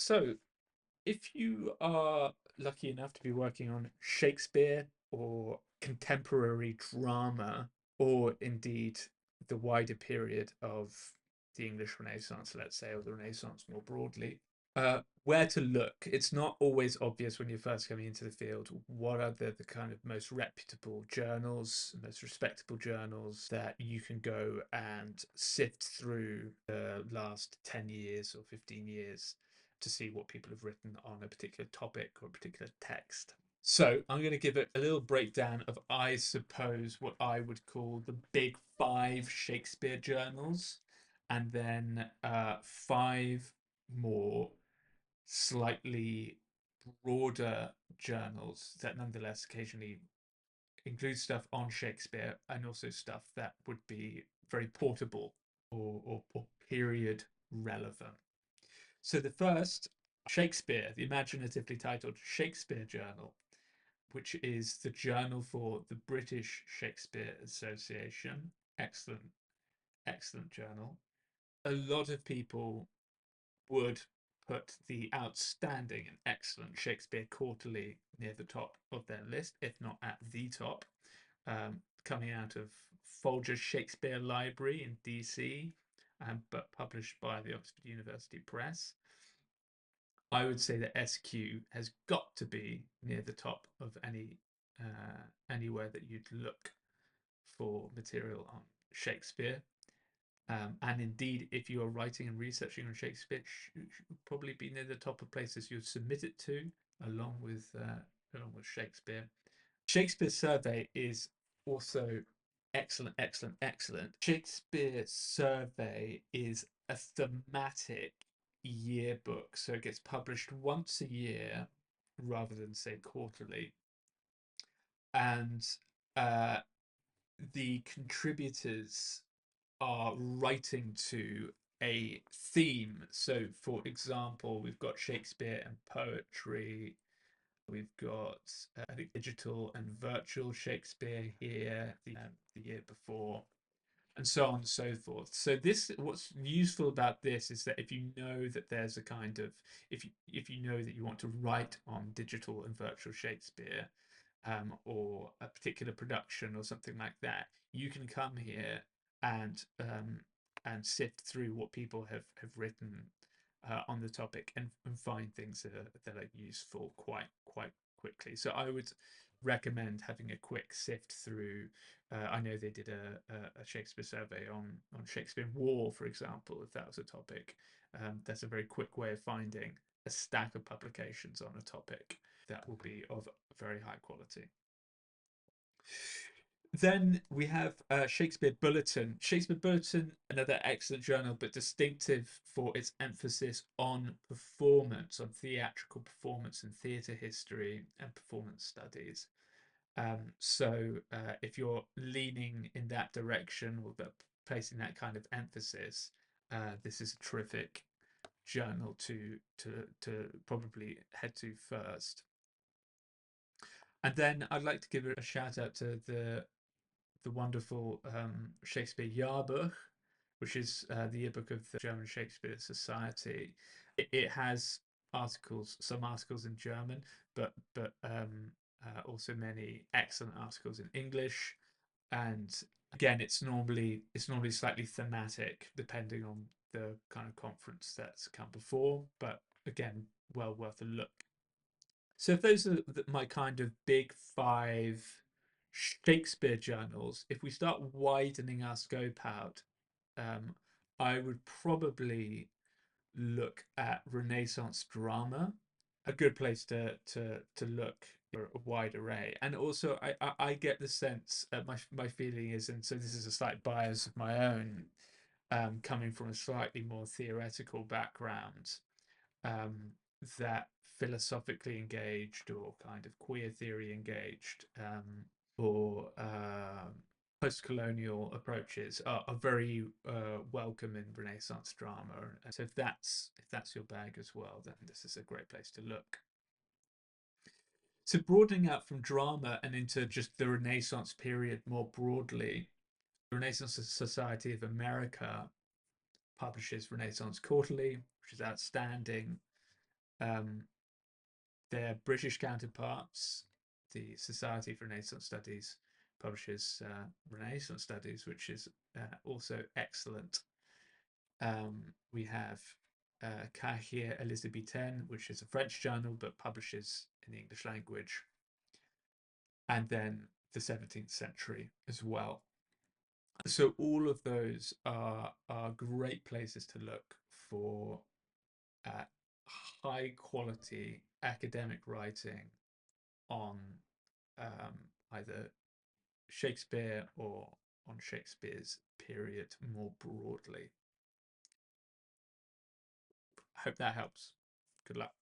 So, if you are lucky enough to be working on Shakespeare or contemporary drama, or indeed the wider period of the English Renaissance, let's say, or the Renaissance more broadly, where to look? It's not always obvious when you're first coming into the field. What are the kind of most reputable journals, most respectable journals that you can go and sift through the last 10 years or 15 years to see what people have written on a particular topic or a particular text? So I'm going to give it a little breakdown of, I suppose, what I would call the big five Shakespeare journals, and then five more slightly broader journals that nonetheless occasionally include stuff on Shakespeare, and also stuff that would be very portable or period relevant. So the first, Shakespeare, the imaginatively titled Shakespeare Journal, which is the journal for the British Shakespeare Association. Excellent, excellent journal. A lot of people would put the outstanding and excellent Shakespeare Quarterly near the top of their list, if not at the top, coming out of Folger's Shakespeare Library in DC, but published by the Oxford University Press. I would say that SQ has got to be near the top of anywhere that you'd look for material on Shakespeare. And indeed, if you are writing and researching on Shakespeare, should probably be near the top of places you'd submit it to, along with Shakespeare. Shakespeare Survey is also excellent, excellent, excellent. Shakespeare Survey is a thematic yearbook, so it gets published once a year rather than, say, quarterly. And uh, the contributors are writing to a theme. So, for example, we've got Shakespeare and poetry. We've got, I think, digital and virtual Shakespeare here the year before, and so on and so forth. So this, what's useful about this is that if you know that there's a kind of, if you know that you want to write on digital and virtual Shakespeare, or a particular production or something like that, you can come here and sift through what people have written on the topic, and find things that are useful quite quickly. So I would recommend having a quick sift through. I know they did a Shakespeare survey on Shakespeare War, for example, if that was a topic. That's a very quick way of finding a stack of publications on a topic that will be of very high quality. Then we have Shakespeare Bulletin. Shakespeare Bulletin, another excellent journal, but distinctive for its emphasis on performance, on theatrical performance and theatre history and performance studies. So if you're leaning in that direction, or placing that kind of emphasis, this is a terrific journal to probably head to first. And then I'd like to give a shout out to the wonderful Shakespeare Jahrbuch, which is the yearbook of the German Shakespeare Society. It has articles, some articles in German, but also many excellent articles in English. And again, it's normally slightly thematic depending on the kind of conference that's come before, but again, well worth a look. So if those are my kind of big five Shakespeare journals, if we start widening our scope out, I would probably look at Renaissance drama, a good place to look for a wide array. And also, I get the sense, my feeling is, and so this is a slight bias of my own, coming from a slightly more theoretical background, that philosophically engaged or kind of queer theory engaged, or post-colonial approaches are very welcome in Renaissance drama. And so if that's your bag as well, then this is a great place to look. So broadening out from drama and into just the Renaissance period more broadly, the Renaissance Society of America publishes Renaissance Quarterly, which is outstanding. Um, their British counterparts, the Society for Renaissance Studies, publishes Renaissance Studies, which is also excellent. We have Cahiers Élisabethains, which is a French journal but publishes in the English language, and then the 17th Century as well. So all of those are great places to look for high quality academic writing on either Shakespeare or on Shakespeare's period more broadly. I hope that helps. Good luck.